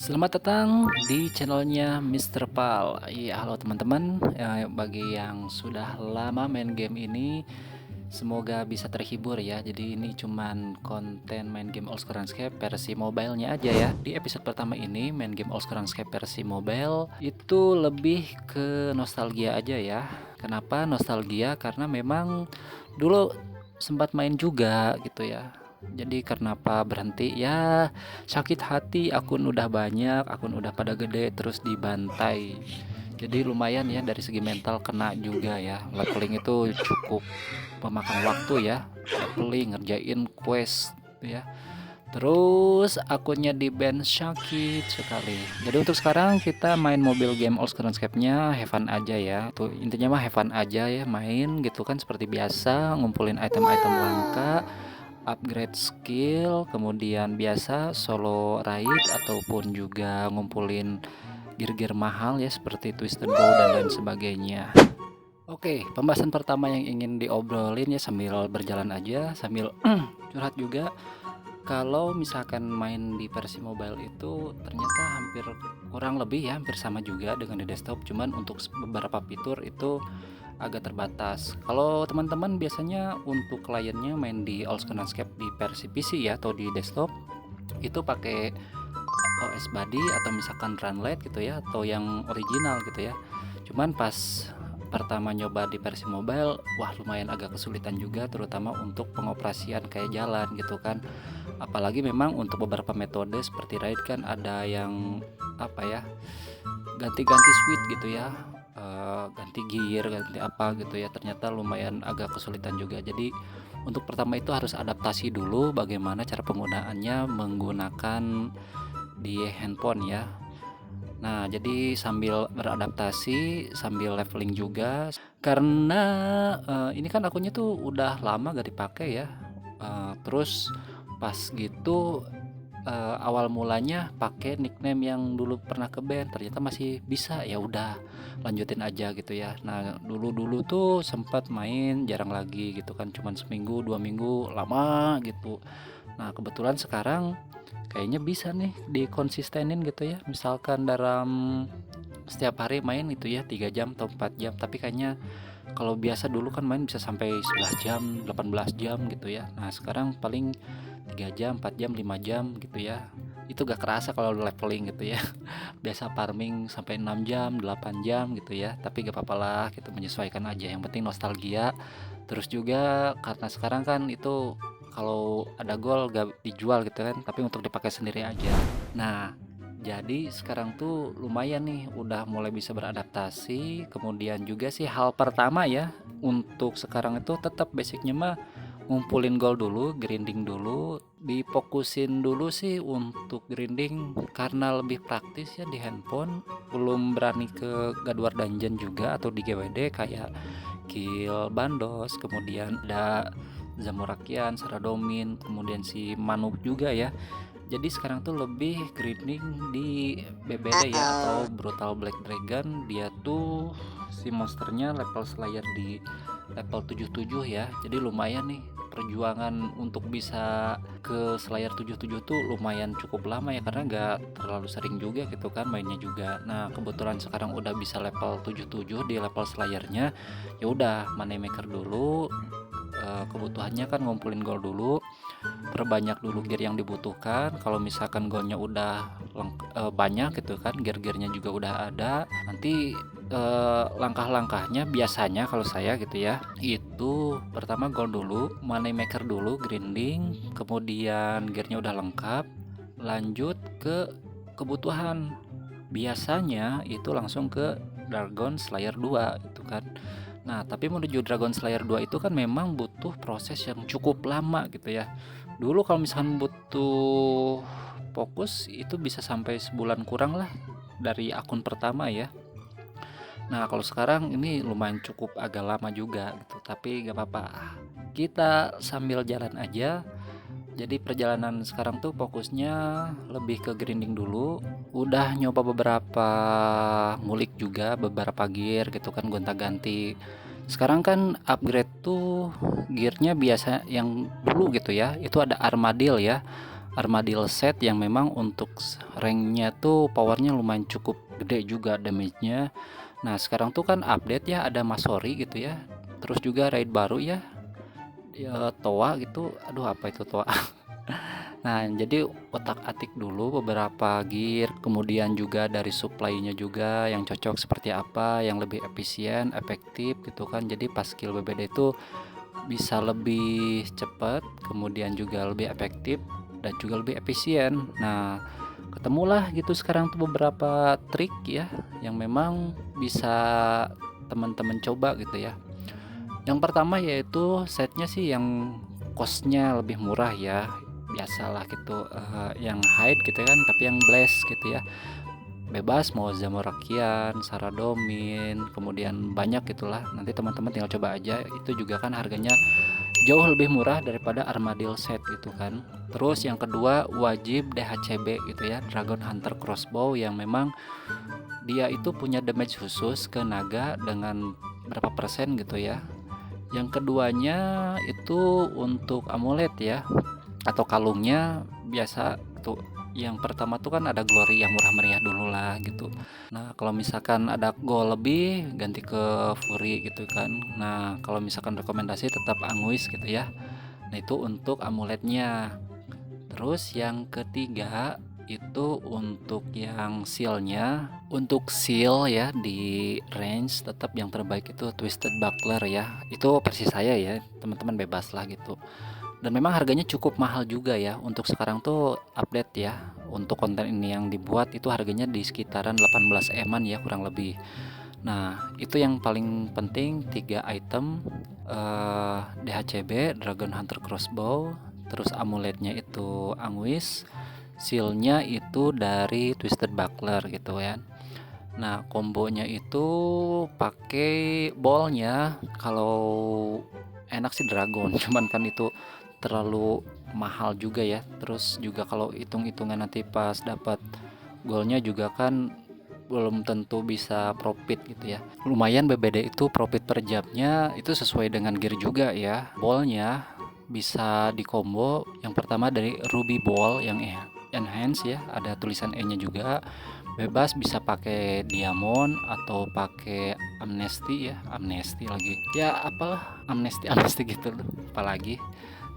Selamat datang di channelnya Mr. Pal. Iya, halo teman-teman. Bagi yang sudah lama main game ini, semoga bisa terhibur ya. Jadi ini cuman konten main game All Star RuneScape versi mobile-nya aja ya. Di episode pertama ini main game All Star RuneScape versi mobile itu lebih ke nostalgia aja ya. Kenapa nostalgia? Karena memang dulu sempat main juga gitu ya. Jadi karena apa berhenti ya, sakit hati, akun udah banyak, akun udah pada gede terus dibantai. Jadi lumayan ya dari segi mental kena juga ya. Leveling itu cukup memakan waktu ya. Leveling ngerjain quest ya. Terus akunnya di ban sakit sekali. Jadi untuk sekarang kita main mobile game All Star RuneScape-nya have fun aja ya. Tuh intinya mah have fun aja ya, main gitu kan seperti biasa, ngumpulin item-item langka, upgrade skill, kemudian biasa solo raid ataupun juga ngumpulin gear-gear mahal ya seperti Twisted Bow dan lain sebagainya. Oke, pembahasan pertama yang ingin diobrolin ya sambil berjalan aja, sambil curhat juga. Kalau misalkan main di versi mobile itu ternyata hampir kurang lebih ya, hampir sama juga dengan di desktop, cuman untuk beberapa fitur itu agak terbatas. Kalau teman-teman biasanya untuk kliennya main di All Star RuneScape di versi PC ya atau di desktop itu pakai OS Buddy atau misalkan Runlite gitu ya, atau yang original gitu ya. Cuman pas pertama nyoba di versi mobile, wah lumayan agak kesulitan juga, terutama untuk pengoperasian kayak jalan gitu kan. Apalagi memang untuk beberapa metode seperti raid kan ada yang apa ya, ganti-ganti switch gitu ya, ganti gear, ganti apa gitu ya, ternyata lumayan agak kesulitan juga. Jadi untuk pertama itu harus adaptasi dulu bagaimana cara penggunaannya menggunakan di handphone ya. Nah, jadi sambil beradaptasi, sambil leveling juga, karena ini kan akunnya tuh udah lama gak dipakai ya. Terus pas gitu awal mulanya pakai nickname yang dulu pernah ke band, ternyata masih bisa, ya udah lanjutin aja gitu ya. Nah, dulu-dulu tuh sempat main jarang lagi gitu kan, cuman seminggu 2 minggu lama gitu. Nah, kebetulan sekarang kayaknya bisa nih dikonsistenin gitu ya, misalkan dalam setiap hari main itu ya 3 jam atau 4 jam, tapi kayaknya kalau biasa dulu kan main bisa sampai 11 jam 18 jam gitu ya. Nah sekarang paling 3 jam 4 jam 5 jam gitu ya, itu gak kerasa kalau leveling gitu ya. Biasa farming sampai 6 jam 8 jam gitu ya, tapi gak apa-apa lah gitu, menyesuaikan aja, yang penting nostalgia. Terus juga karena sekarang kan itu kalau ada gol gak dijual gitu kan, tapi untuk dipakai sendiri aja. Nah jadi sekarang tuh lumayan nih udah mulai bisa beradaptasi. Kemudian juga sih hal pertama ya untuk sekarang itu tetap basicnya mah ngumpulin gold dulu, grinding dulu, difokusin dulu sih untuk grinding karena lebih praktis ya di handphone. Belum berani ke Gadwar Dungeon juga atau di GWD kayak Kill Bandos, kemudian ada Zamorakian, Saradomin, kemudian si Manuk juga ya. Jadi sekarang tuh lebih grinding di BBD ya atau Brutal Black Dragon. Dia tuh si monsternya level Slayer di level 77 ya. Jadi lumayan nih perjuangan untuk bisa ke Slayer 77 tuh lumayan cukup lama ya, karena nggak terlalu sering juga gitu kan mainnya juga. Nah kebetulan sekarang udah bisa level 77 di level Slayernya. Ya udah moneymaker dulu, kebutuhannya kan ngumpulin gold dulu, perbanyak dulu gear yang dibutuhkan. Kalau misalkan goalnya udah banyak gitu kan, gear-gearnya juga udah ada, nanti langkah-langkahnya biasanya kalau saya gitu ya, itu pertama gold dulu, money maker dulu, grinding, kemudian gearnya udah lengkap, lanjut ke kebutuhan. Biasanya itu langsung ke Dragon Slayer 2 gitu kan. Nah, tapi menuju Dragon Slayer 2 itu kan memang butuh proses yang cukup lama gitu ya. Dulu kalau misalkan butuh fokus itu bisa sampai sebulan kurang lah dari akun pertama ya. Nah, kalau sekarang ini lumayan cukup agak lama juga gitu, tapi gak apa-apa. Kita sambil jalan aja. Jadi perjalanan sekarang tuh fokusnya lebih ke grinding dulu. Udah nyoba beberapa ngulik juga beberapa gear gitu kan, gonta-ganti. Sekarang kan upgrade tuh gearnya biasa yang dulu gitu ya, itu ada Armadil ya. Armadillo set yang memang untuk ranknya tuh powernya lumayan cukup gede juga damage-nya. Nah sekarang tuh kan update ya, ada Masori gitu ya, terus juga raid baru ya, Toa gitu. Aduh apa itu Toa. Nah jadi otak-atik dulu beberapa gear, kemudian juga dari supply-nya juga yang cocok seperti apa, yang lebih efisien, efektif gitu kan. Jadi pas skill BBD itu bisa lebih cepat, kemudian juga lebih efektif dan juga lebih efisien. Nah ketemulah gitu sekarang tuh beberapa trik ya yang memang bisa teman-teman coba gitu ya. Yang pertama yaitu setnya sih yang costnya lebih murah ya, biasalah gitu, yang hide gitu kan, tapi yang blast gitu ya, bebas mau Zamorakian, Saradomin, kemudian banyak gitulah. Nanti teman-teman tinggal coba aja, itu juga kan harganya jauh lebih murah daripada Armadillo set gitu kan. Terus yang kedua wajib DHCB gitu ya, Dragon Hunter Crossbow, yang memang dia itu punya damage khusus ke naga dengan berapa persen gitu ya. Yang keduanya itu untuk amulet ya, atau kalungnya biasa tuh. Yang pertama tuh kan ada glory yang murah meriah dulu lah gitu. Nah kalau misalkan ada gold lebih ganti ke fury gitu kan. Nah kalau misalkan rekomendasi tetap anguis gitu ya. Nah itu untuk amuletnya. Terus yang ketiga itu untuk yang sealnya, untuk seal ya di range tetap yang terbaik itu Twisted Buckler ya. Itu versi saya ya, teman-teman bebas lah gitu. Dan memang harganya cukup mahal juga ya untuk sekarang tuh update ya. Untuk konten ini yang dibuat itu harganya di sekitaran 18 eman ya kurang lebih. Nah itu yang paling penting, 3 item, DHCB Dragon Hunter Crossbow, terus amuletnya itu Anguis, sealnya itu dari Twisted Buckler gitu ya. Nah kombonya itu pakai ballnya, kalau enak sih Dragon cuman kan itu terlalu mahal juga ya. Terus juga kalau hitung-hitungan nanti pas dapat golnya juga kan belum tentu bisa profit gitu ya. Lumayan BBD itu profit per jamnya itu sesuai dengan gear juga ya. Ballnya bisa di combo, yang pertama dari Ruby Ball yang enhance ya, ada tulisan E nya juga. Bebas bisa pakai diamond atau pakai amnesty ya, amnesty lagi ya, apalah amnesty amnesty gitu loh apalagi.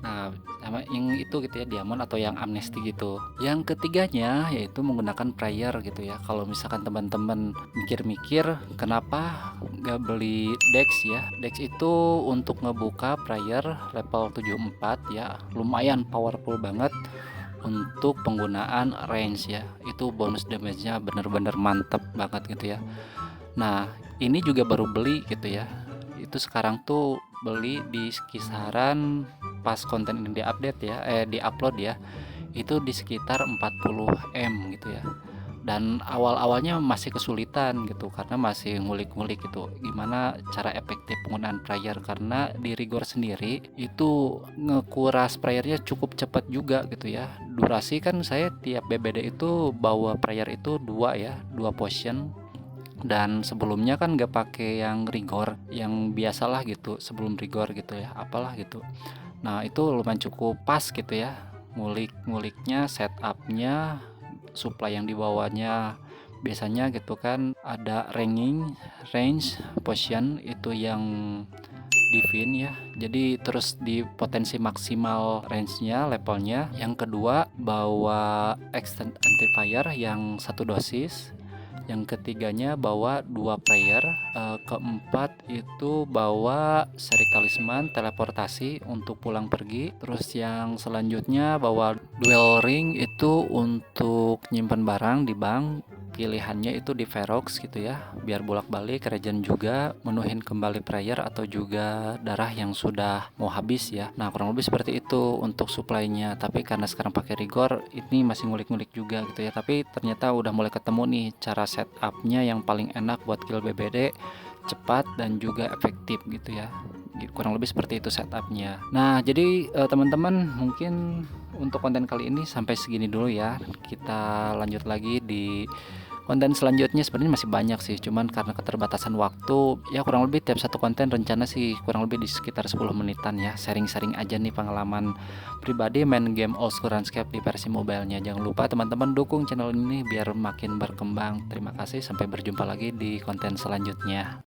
Nah sama yang itu gitu ya, diamond atau yang amnesty gitu. Yang ketiganya yaitu menggunakan prayer gitu ya. Kalau misalkan teman-teman mikir-mikir kenapa nggak beli dex ya, dex itu untuk ngebuka prayer level 74 ya, lumayan powerful banget untuk penggunaan range ya. Itu bonus damage-nya bener-bener mantep banget gitu ya. Nah ini juga baru beli gitu ya, itu sekarang tuh beli di kisaran pas konten ini diupdate ya, diupload ya, itu di sekitar 40 M gitu ya. Dan awal-awalnya masih kesulitan gitu karena masih ngulik-ngulik gitu gimana cara efektif penggunaan prayer, karena di Rigor sendiri itu ngekuras prayernya cukup cepat juga gitu ya. Durasi kan saya tiap BBD itu bawa prayer itu 2 ya, 2 potion, dan sebelumnya kan gak pakai yang rigor, yang biasalah gitu sebelum rigor gitu ya, apalah gitu. Nah itu lumayan cukup pas gitu ya, ngulik-nguliknya, setupnya, supply yang dibawanya. Biasanya gitu kan ada range potion itu yang divine ya, jadi terus di potensi maksimal range-nya levelnya. Yang kedua bawa extend antifire yang 1 dosis. Yang ketiganya bawa 2 prayer, keempat itu bawa seri talisman teleportasi untuk pulang pergi. Terus yang selanjutnya bawa duel ring itu untuk nyimpen barang di bank, pilihannya itu di Ferox gitu ya, biar bolak-balik regen juga, menuhin kembali prayer atau juga darah yang sudah mau habis ya. Nah kurang lebih seperti itu untuk supply-nya. Tapi karena sekarang pakai rigor ini masih ngulik-ngulik juga gitu ya, tapi ternyata udah mulai ketemu nih cara setupnya yang paling enak buat kill BBD, cepat dan juga efektif gitu ya. Kurang lebih seperti itu setupnya. Nah jadi teman-teman mungkin untuk konten kali ini sampai segini dulu ya. Kita lanjut lagi di Konten selanjutnya sebenarnya masih banyak sih, cuman karena keterbatasan waktu, ya kurang lebih tiap satu konten rencana sih kurang lebih di sekitar 10 menitan ya. Sharing-sharing aja nih pengalaman pribadi main game Old School RuneScape di versi mobile-nya. Jangan lupa teman-teman dukung channel ini biar makin berkembang. Terima kasih, sampai berjumpa lagi di konten selanjutnya.